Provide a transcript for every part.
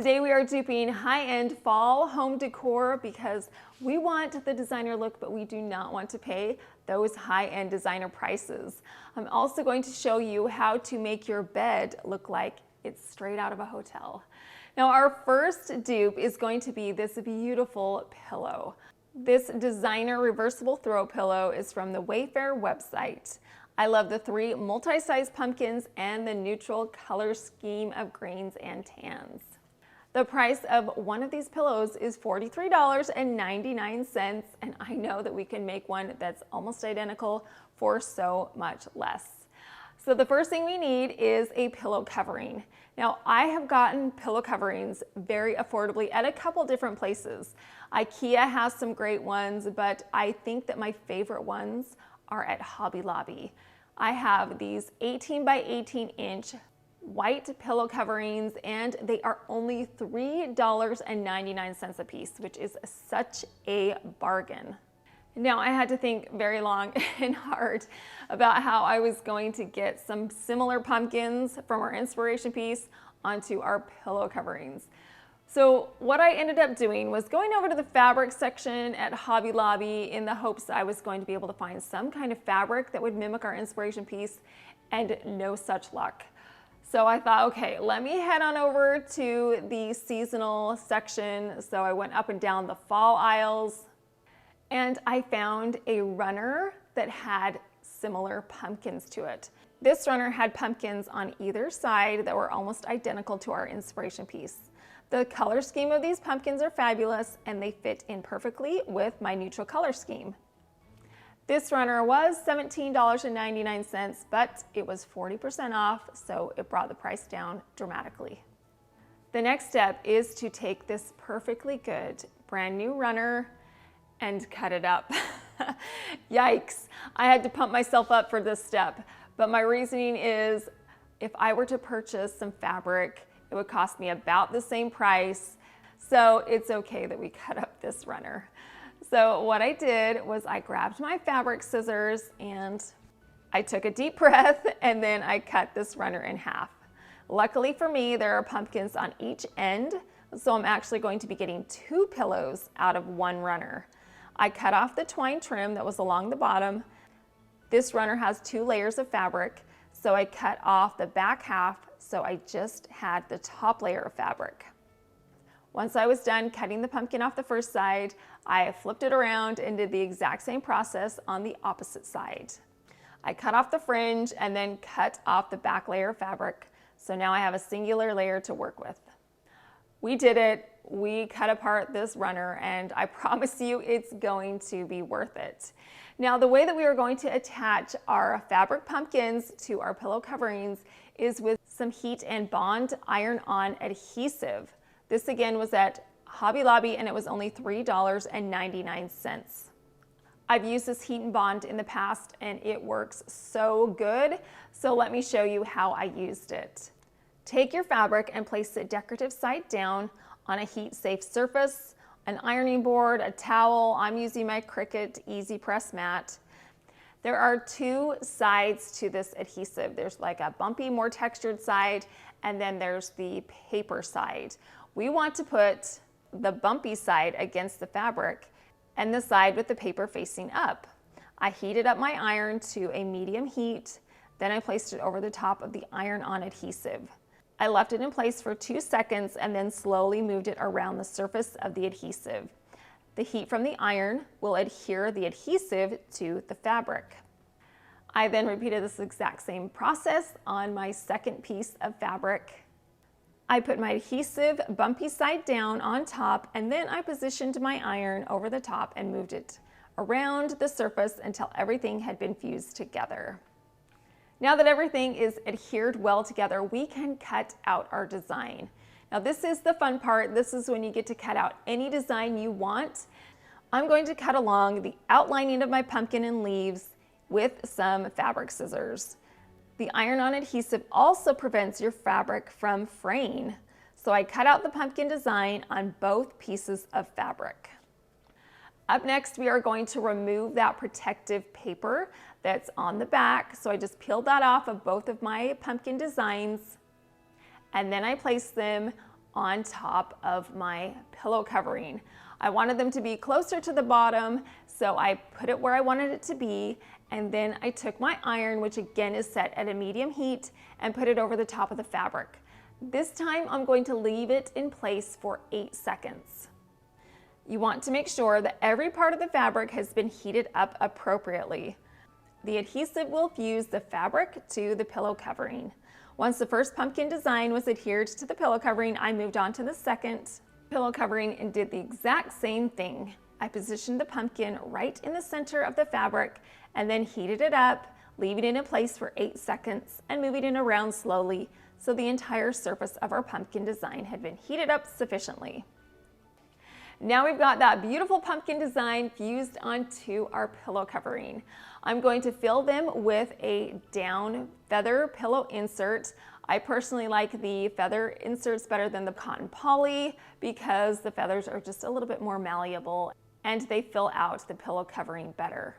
Today we are duping high-end fall home decor because we want the designer look, but we do not want to pay those high-end designer prices. I'm also going to show you how to make your bed look like it's straight out of a hotel. Now our first dupe is going to be this beautiful pillow. This designer reversible throw pillow is from the Wayfair website. I love the three multi-size pumpkins and the neutral color scheme of greens and tans. The price of one of these pillows is $43.99, and I know that we can make one that's almost identical for so much less. So the first thing we need is a pillow covering. Now I have gotten pillow coverings very affordably at a couple different places. IKEA has some great ones, but I think that my favorite ones are at Hobby Lobby. I have these 18 by 18 inch white pillow coverings, and they are only $3.99 a piece, which is such a bargain. Now I had to think very long and hard about how I was going to get some similar pumpkins from our inspiration piece onto our pillow coverings. So what I ended up doing was going over to the fabric section at Hobby Lobby in the hopes that I was going to be able to find some kind of fabric that would mimic our inspiration piece, and no such luck. So I thought, okay, let me head on over to the seasonal section. So I went up and down the fall aisles, and I found a runner that had similar pumpkins to it. This runner had pumpkins on either side that were almost identical to our inspiration piece. The color scheme of these pumpkins are fabulous, and they fit in perfectly with my neutral color scheme. This runner was $17.99, but it was 40% off, so it brought the price down dramatically. The next step is to take this perfectly good brand new runner and cut it up. Yikes, I had to pump myself up for this step, but my reasoning is if I were to purchase some fabric, it would cost me about the same price, so it's okay that we cut up this runner. So what I did was I grabbed my fabric scissors and I took a deep breath, and then I cut this runner in half. Luckily for me, there are pumpkins on each end, so I'm actually going to be getting two pillows out of one runner. I cut off the twine trim that was along the bottom. This runner has two layers of fabric, so I cut off the back half, so I just had the top layer of fabric. Once I was done cutting the pumpkin off the first side, I flipped it around and did the exact same process on the opposite side. I cut off the fringe and then cut off the back layer of fabric, so now I have a singular layer to work with. We did it. We cut apart this runner, and I promise you it's going to be worth it. Now the way that we are going to attach our fabric pumpkins to our pillow coverings is with some heat and bond iron-on adhesive. This again was at Hobby Lobby, and it was only $3.99. I've used this heat and bond in the past, and it works so good. So let me show you how I used it. Take your fabric and place it decorative side down on a heat-safe surface, an ironing board, a towel. I'm using my Cricut Easy Press mat. There are two sides to this adhesive. There's like a bumpy, more textured side, and then there's the paper side. We want to put the bumpy side against the fabric and the side with the paper facing up. I heated up my iron to a medium heat, then I placed it over the top of the iron-on adhesive. I left it in place for 2 seconds and then slowly moved it around the surface of the adhesive. The heat from the iron will adhere the adhesive to the fabric. I then repeated this exact same process on my second piece of fabric. I put my adhesive bumpy side down on top, and then I positioned my iron over the top and moved it around the surface until everything had been fused together. Now that everything is adhered well together, we can cut out our design. Now this is the fun part. This is when you get to cut out any design you want. I'm going to cut along the outlining of my pumpkin and leaves with some fabric scissors. The iron-on adhesive also prevents your fabric from fraying. So I cut out the pumpkin design on both pieces of fabric. Up next, we are going to remove that protective paper that's on the back. So I just peeled that off of both of my pumpkin designs, and then I placed them on top of my pillow covering. I wanted them to be closer to the bottom, so I put it where I wanted it to be, and then I took my iron, which again is set at a medium heat, and put it over the top of the fabric. This time I'm going to leave it in place for 8 seconds. You want to make sure that every part of the fabric has been heated up appropriately. The adhesive will fuse the fabric to the pillow covering. Once the first pumpkin design was adhered to the pillow covering, I moved on to the second pillow covering and did the exact same thing. I positioned the pumpkin right in the center of the fabric and then heated it up, leaving it in place for 8 seconds and moving it around slowly so the entire surface of our pumpkin design had been heated up sufficiently. Now we've got that beautiful pumpkin design fused onto our pillow covering. I'm going to fill them with a down feather pillow insert. I personally like the feather inserts better than the cotton poly because the feathers are just a little bit more malleable and they fill out the pillow covering better.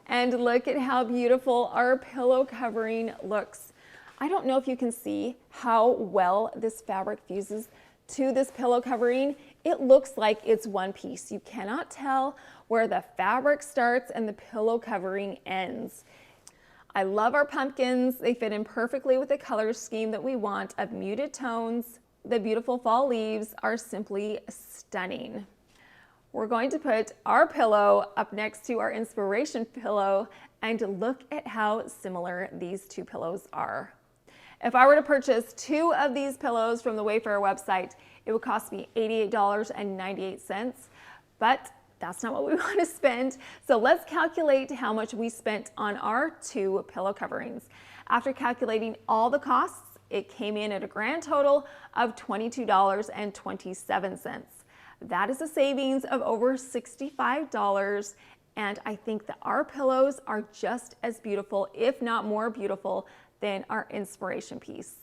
And look at how beautiful our pillow covering looks. I don't know if you can see how well this fabric fuses to this pillow covering. It looks like it's one piece. You cannot tell where the fabric starts and the pillow covering ends. I love our pumpkins. They fit in perfectly with the color scheme that we want of muted tones. The beautiful fall leaves are simply stunning. We're going to put our pillow up next to our inspiration pillow and look at how similar these two pillows are. If I were to purchase 2 of these pillows from the Wayfair website, it would cost me $88.98, but that's not what we want to spend. So let's calculate how much we spent on our 2 pillow coverings. After calculating all the costs, it came in at a grand total of $22.27. That is a savings of over $65, and I think that our pillows are just as beautiful, if not more beautiful, than our inspiration piece.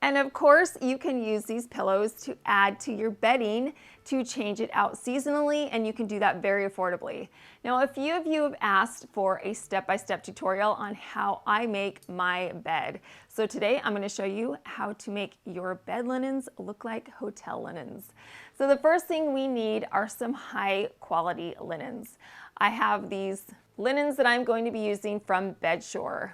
And of course, you can use these pillows to add to your bedding to change it out seasonally, and you can do that very affordably. Now, a few of you have asked for a step-by-step tutorial on how I make my bed. So today I'm going to show you how to make your bed linens look like hotel linens. So the first thing we need are some high quality linens. I have these linens that I'm going to be using from Bedshore.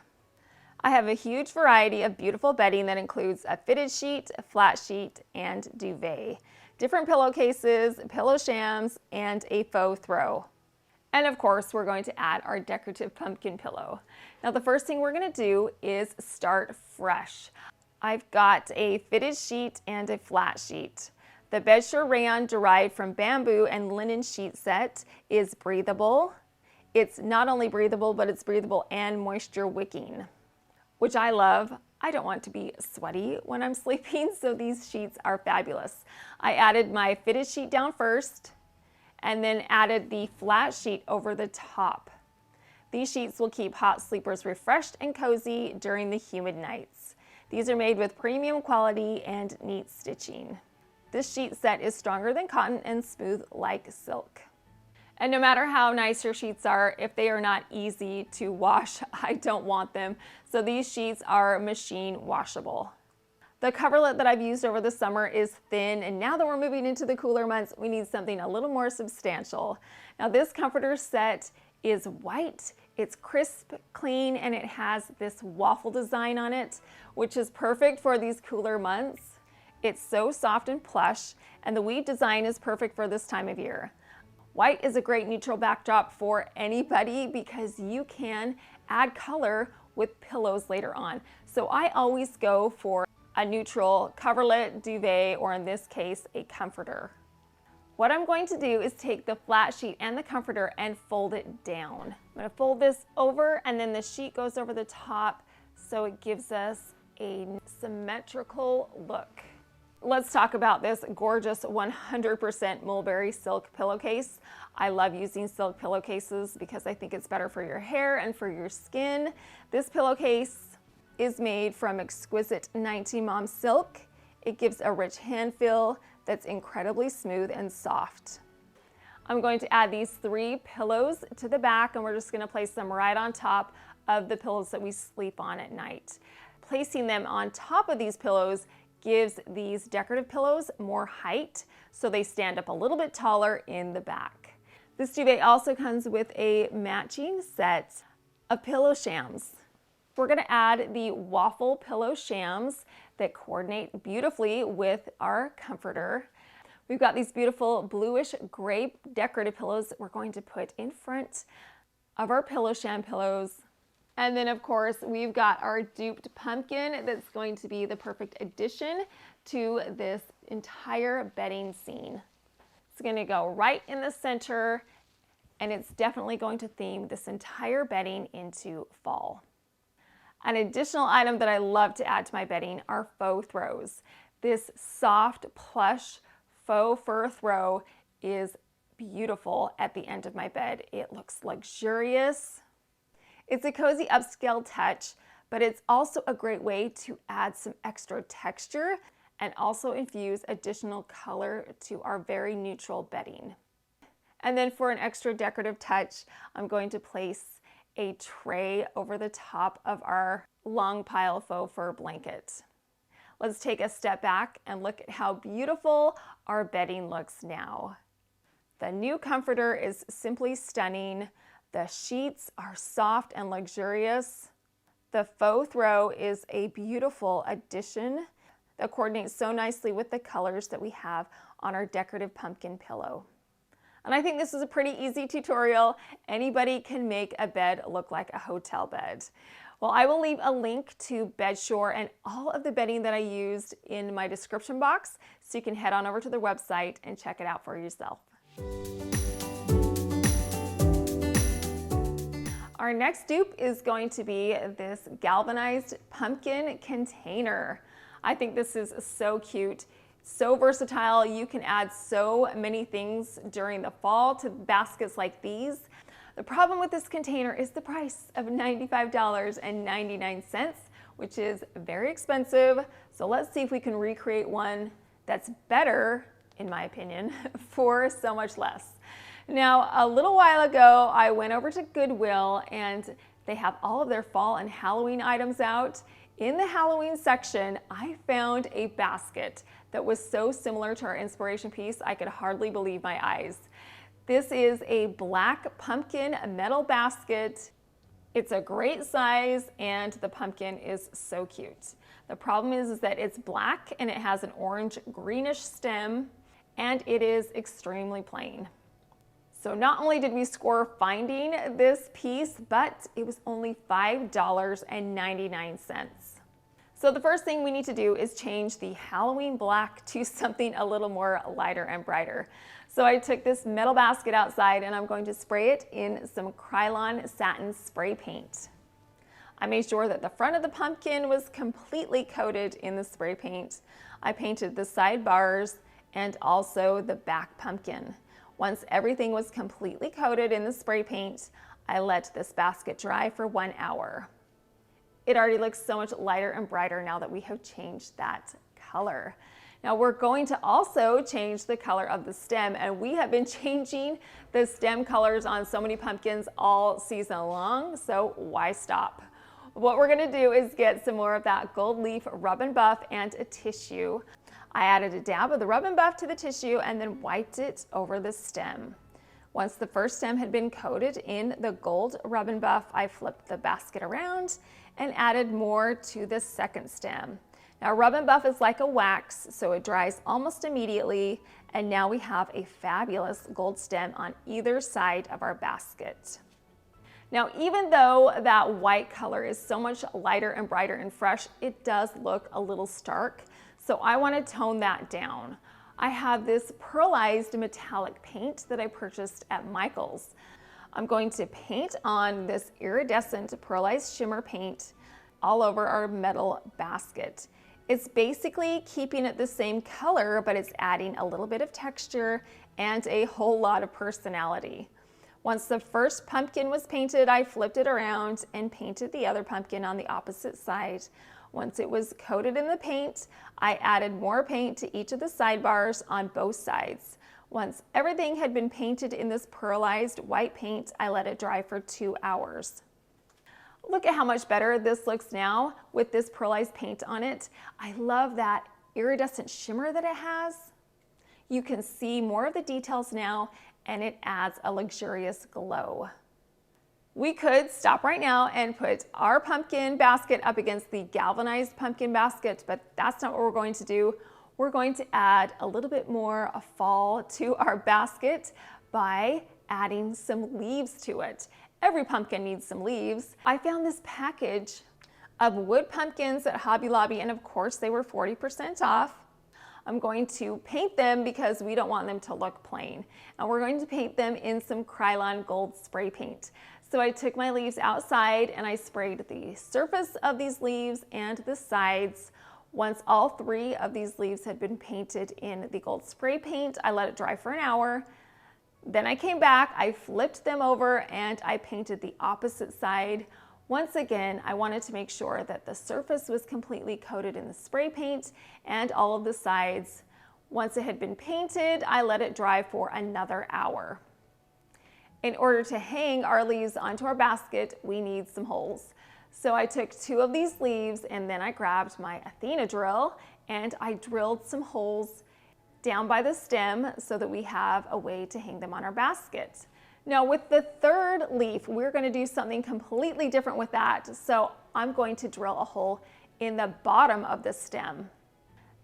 I have a huge variety of beautiful bedding that includes a fitted sheet, a flat sheet, and duvet, different pillowcases, pillow shams, and a faux throw. And of course, we're going to add our decorative pumpkin pillow. Now, the first thing we're going to do is start fresh. I've got a fitted sheet and a flat sheet. The Bedshore rayon derived from bamboo and linen sheet set is breathable. It's not only breathable, but it's breathable and moisture wicking, which I love. I don't want to be sweaty when I'm sleeping, so these sheets are fabulous. I added my fitted sheet down first and then added the flat sheet over the top. These sheets will keep hot sleepers refreshed and cozy during the humid nights. These are made with premium quality and neat stitching. This sheet set is stronger than cotton and smooth like silk. And no matter how nice your sheets are, if they are not easy to wash, I don't want them. So these sheets are machine washable. The coverlet that I've used over the summer is thin, and now that we're moving into the cooler months, we need something a little more substantial. Now this comforter set is white, it's crisp, clean, and it has this waffle design on it, which is perfect for these cooler months. It's so soft and plush, and the weave design is perfect for this time of year. White is a great neutral backdrop for anybody because you can add color with pillows later on. So I always go for a neutral coverlet, duvet, or in this case, a comforter. What I'm going to do is take the flat sheet and the comforter and fold it down. I'm going to fold this over and then the sheet goes over the top so it gives us a symmetrical look. Let's talk about this gorgeous 100% mulberry silk pillowcase. I love using silk pillowcases because I think it's better for your hair and for your skin. This pillowcase is made from exquisite 19 Mom silk. It gives a rich hand feel that's incredibly smooth and soft. I'm going to add these 3 pillows to the back, and we're just going to place them right on top of the pillows that we sleep on at night. Placing them on top of these pillows gives these decorative pillows more height, so they stand up a little bit taller in the back. This duvet also comes with a matching set of pillow shams. We're going to add the waffle pillow shams that coordinate beautifully with our comforter. We've got these beautiful bluish gray decorative pillows that we're going to put in front of our pillow sham pillows. And then of course we've got our duped pumpkin that's going to be the perfect addition to this entire bedding scene. It's going to go right in the center, and it's definitely going to theme this entire bedding into fall. An additional item that I love to add to my bedding are faux throws. This soft plush faux fur throw is beautiful at the end of my bed. It looks luxurious. It's a cozy upscale touch, but it's also a great way to add some extra texture and also infuse additional color to our very neutral bedding. And then for an extra decorative touch, I'm going to place a tray over the top of our long pile faux fur blanket. Let's take a step back and look at how beautiful our bedding looks now. The new comforter is simply stunning. The sheets are soft and luxurious. The faux throw is a beautiful addition that coordinates so nicely with the colors that we have on our decorative pumpkin pillow. And I think this is a pretty easy tutorial. Anybody can make a bed look like a hotel bed. Well, I will leave a link to Bedshore and all of the bedding that I used in my description box, so you can head on over to their website and check it out for yourself. Our next dupe is going to be this galvanized pumpkin container. I think this is so cute, so versatile. You can add so many things during the fall to baskets like these. The problem with this container is the price of $95.99, which is very expensive. So let's see if we can recreate one that's better, in my opinion, for so much less. Now, a little while ago, I went over to Goodwill and they have all of their fall and Halloween items out. In the Halloween section, I found a basket that was so similar to our inspiration piece, I could hardly believe my eyes. This is a black pumpkin metal basket. It's a great size and the pumpkin is so cute. The problem is that it's black and it has an orange greenish stem and it is extremely plain. So not only did we score finding this piece, but it was only $5.99. So the first thing we need to do is change the Halloween black to something a little more lighter and brighter. So I took this metal basket outside and I'm going to spray it in some Krylon satin spray paint. I made sure that the front of the pumpkin was completely coated in the spray paint. I painted the side bars and also the back pumpkin. Once everything was completely coated in the spray paint, I let this basket dry for 1 hour. It already looks so much lighter and brighter now that we have changed that color. Now we're going to also change the color of the stem, and we have been changing the stem colors on so many pumpkins all season long, so why stop? What we're gonna do is get some more of that gold leaf rub and buff and a tissue. I added a dab of the rub and buff to the tissue and then wiped it over the stem. Once the first stem had been coated in the gold rub and buff, I flipped the basket around and added more to the second stem. Now rub and buff is like a wax, so it dries almost immediately, and now we have a fabulous gold stem on either side of our basket. Now, even though that white color is so much lighter and brighter and fresh, it does look a little stark. So I want to tone that down. I have this pearlized metallic paint that I purchased at Michael's. I'm going to paint on this iridescent pearlized shimmer paint all over our metal basket. It's basically keeping it the same color, but it's adding a little bit of texture and a whole lot of personality. Once the first pumpkin was painted, I flipped it around and painted the other pumpkin on the opposite side. Once it was coated in the paint, I added more paint to each of the sidebars on both sides. Once everything had been painted in this pearlized white paint, I let it dry for 2 hours. Look at how much better this looks now with this pearlized paint on it. I love that iridescent shimmer that it has. You can see more of the details now, and it adds a luxurious glow. We could stop right now and put our pumpkin basket up against the galvanized pumpkin basket, but that's not what we're going to do. We're going to add a little bit more fall to our basket by adding some leaves to it. Every pumpkin needs some leaves. I found this package of wood pumpkins at Hobby Lobby, and of course they were 40% off. I'm going to paint them because we don't want them to look plain. And we're going to paint them in some Krylon gold spray paint. So I took my leaves outside and I sprayed the surface of these leaves and the sides. Once all 3 of these leaves had been painted in the gold spray paint, I let it dry for an hour. Then I came back, I flipped them over, and I painted the opposite side. Once again, I wanted to make sure that the surface was completely coated in the spray paint and all of the sides. Once it had been painted, I let it dry for another hour. In order to hang our leaves onto our basket, we need some holes. So I took 2 of these leaves, and then I grabbed my Athena drill and I drilled some holes down by the stem so that we have a way to hang them on our basket. Now with the 3rd leaf, we're going to do something completely different with that. So I'm going to drill a hole in the bottom of the stem.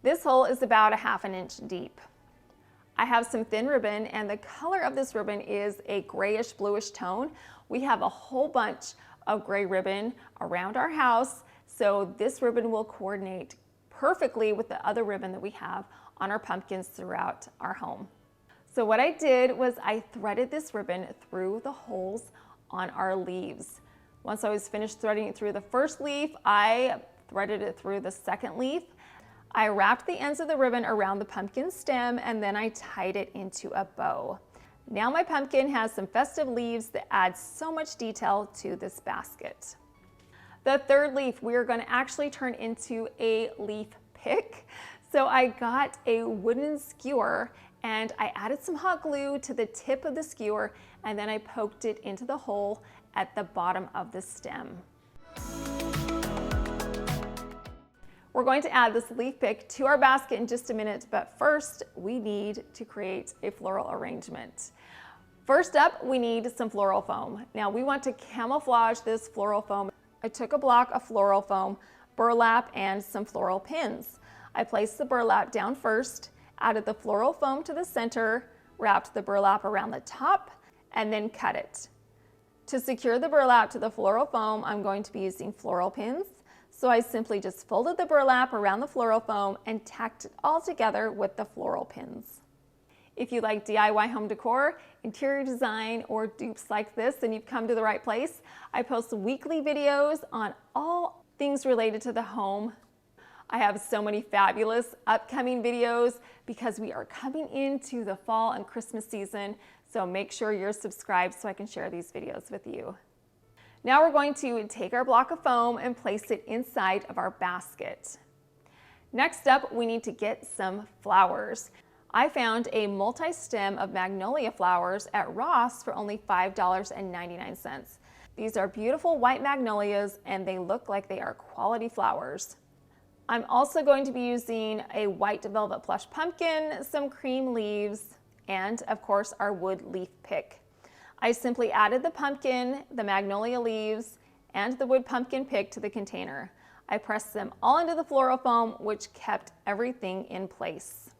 This hole is about 1/2 inch deep. I have some thin ribbon, and the color of this ribbon is a grayish bluish tone. We have a whole bunch of gray ribbon around our house, so this ribbon will coordinate perfectly with the other ribbon that we have on our pumpkins throughout our home. So what I did was I threaded this ribbon through the holes on our leaves. Once I was finished threading it through the first leaf, I threaded it through the second leaf. I wrapped the ends of the ribbon around the pumpkin stem, and then I tied it into a bow. Now my pumpkin has some festive leaves that add so much detail to this basket. The 3rd leaf we are going to actually turn into a leaf pick. So I got a wooden skewer and I added some hot glue to the tip of the skewer, and then I poked it into the hole at the bottom of the stem. We're going to add this leaf pick to our basket in just a minute, but first we need to create a floral arrangement. First up, we need some floral foam. Now we want to camouflage this floral foam. I took a block of floral foam, burlap, and some floral pins. I placed the burlap down first, added the floral foam to the center, wrapped the burlap around the top, and then cut it. To secure the burlap to the floral foam, I'm going to be using floral pins. So I simply just folded the burlap around the floral foam and tacked it all together with the floral pins. If you like DIY home decor, interior design, or dupes like this, then you've come to the right place. I post weekly videos on all things related to the home. I have so many fabulous upcoming videos because we are coming into the fall and Christmas season, so make sure you're subscribed so I can share these videos with you. Now we're going to take our block of foam and place it inside of our basket. Next up, we need to get some flowers. I found a multi-stem of magnolia flowers at Ross for only $5.99. These are beautiful white magnolias, and they look like they are quality flowers. I'm also going to be using a white velvet plush pumpkin, some cream leaves, and of course our wood leaf pick. I simply added the pumpkin, the magnolia leaves, and the wood pumpkin pick to the container. I pressed them all into the floral foam, which kept everything in place.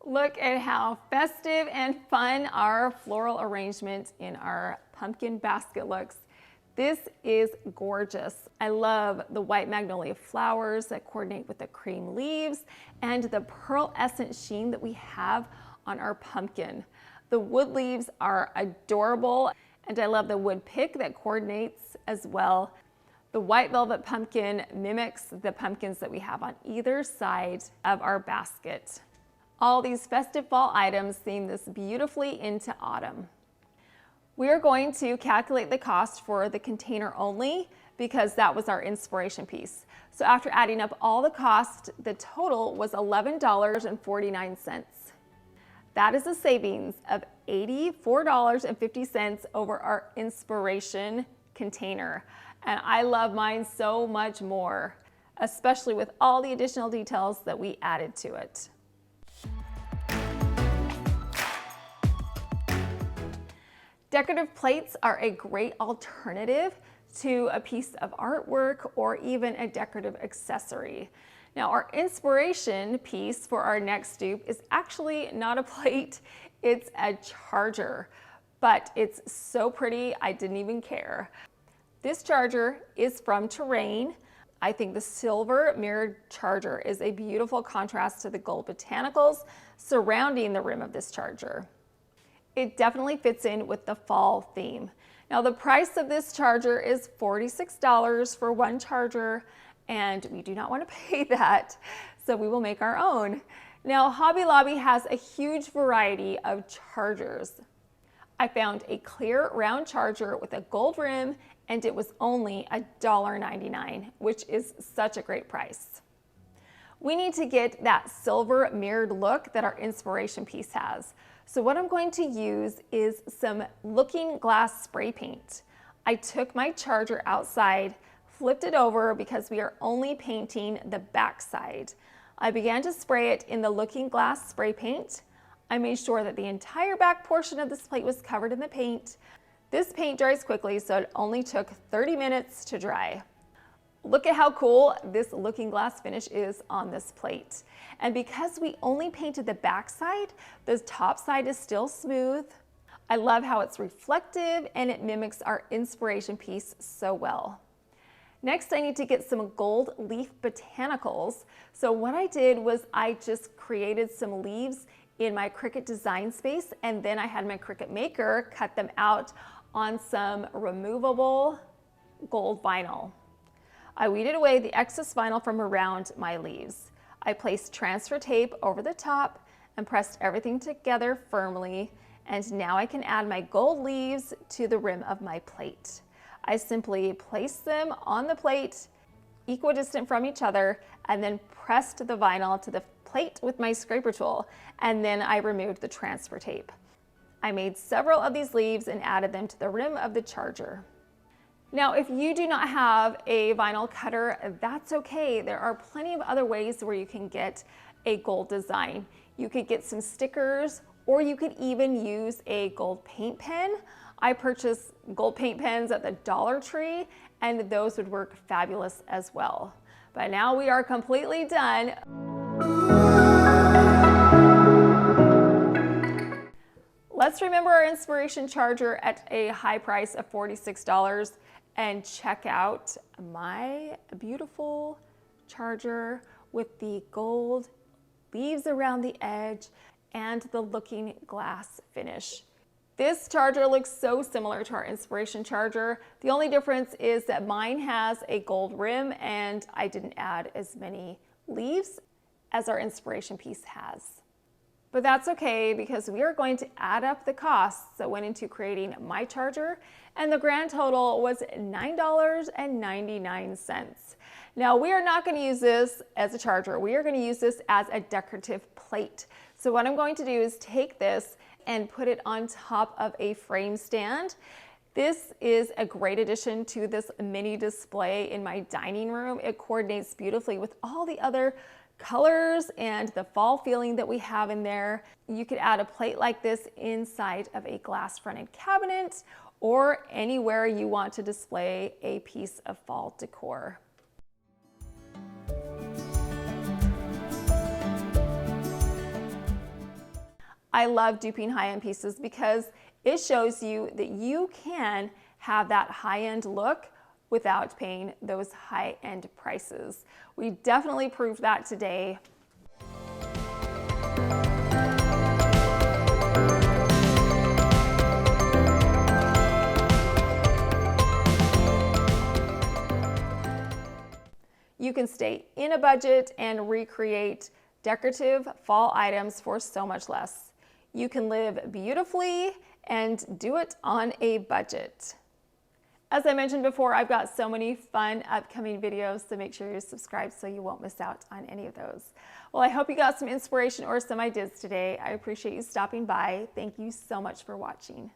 Look at how festive and fun our floral arrangement in our pumpkin basket looks. This is gorgeous. I love the white magnolia flowers that coordinate with the cream leaves and the pearlescent sheen that we have on our pumpkin. The wood leaves are adorable, and I love the wood pick that coordinates as well. The white velvet pumpkin mimics the pumpkins that we have on either side of our basket. All these festive fall items theme this beautifully into autumn. We are going to calculate the cost for the container only because that was our inspiration piece. So after adding up all the cost, the total was $11.49. That is a savings of $84.50 over our inspiration container. and I love mine so much more, especially with all the additional details that we added to it. Decorative plates are a great alternative to a piece of artwork or even a decorative accessory. Now, our inspiration piece for our next dupe is actually not a plate, it's a charger, but it's so pretty, I didn't even care. This charger is from Terrain. I think the silver mirrored charger is a beautiful contrast to the gold botanicals surrounding the rim of this charger. It definitely fits in with the fall theme. Now, the price of this charger is $46 for one charger, and we do not want to pay that, so we will make our own. Now, Hobby Lobby has a huge variety of chargers. I found a clear round charger with a gold rim, and it was only $1.99, which is such a great price. We need to get that silver mirrored look that our inspiration piece has. So what I'm going to use is some looking glass spray paint. I took my charger outside, flipped it over because we are only painting the back side. I began to spray it in the looking glass spray paint. I made sure that the entire back portion of this plate was covered in the paint. This paint dries quickly, so it only took 30 minutes to dry. Look at how cool this looking glass finish is on this plate. And because we only painted the back side, the top side is still smooth. I love how it's reflective and it mimics our inspiration piece so well. Next, I need to get some gold leaf botanicals. So what I did was I just created some leaves in my Cricut design space, and then I had my Cricut maker cut them out on some removable gold vinyl. I weeded away the excess vinyl from around my leaves. I placed transfer tape over the top and pressed everything together firmly, and now I can add my gold leaves to the rim of my plate. I simply placed them on the plate, equidistant from each other, and then pressed the vinyl to the plate with my scraper tool, and then I removed the transfer tape. I made several of these leaves and added them to the rim of the charger. Now, if you do not have a vinyl cutter, that's okay. There are plenty of other ways where you can get a gold design. You could get some stickers, or you could even use a gold paint pen. I purchased gold paint pens at the Dollar Tree, and those would work fabulous as well. But now we are completely done. Let's remember our inspiration charger at a high price of $46 and check out my beautiful charger with the gold leaves around the edge and the looking glass finish. This charger looks so similar to our inspiration charger. The only difference is that mine has a gold rim and I didn't add as many leaves as our inspiration piece has. But that's okay because we are going to add up the costs that went into creating my charger, and the grand total was $9.99. Now, we are not going to use this as a charger. We are going to use this as a decorative plate. So what I'm going to do is take this and put it on top of a frame stand. This is a great addition to this mini display in my dining room. It coordinates beautifully with all the other colors and the fall feeling that we have in there. You could add a plate like this inside of a glass fronted cabinet or anywhere you want to display a piece of fall decor. I love duping high-end pieces because it shows you that you can have that high-end look without paying those high-end prices. We definitely proved that today. You can stay in a budget and recreate decorative fall items for so much less. You can live beautifully and do it on a budget. As I mentioned before, I've got so many fun upcoming videos, so make sure you're subscribed so you won't miss out on any of those. Well, I hope you got some inspiration or some ideas today. I appreciate you stopping by. Thank you so much for watching.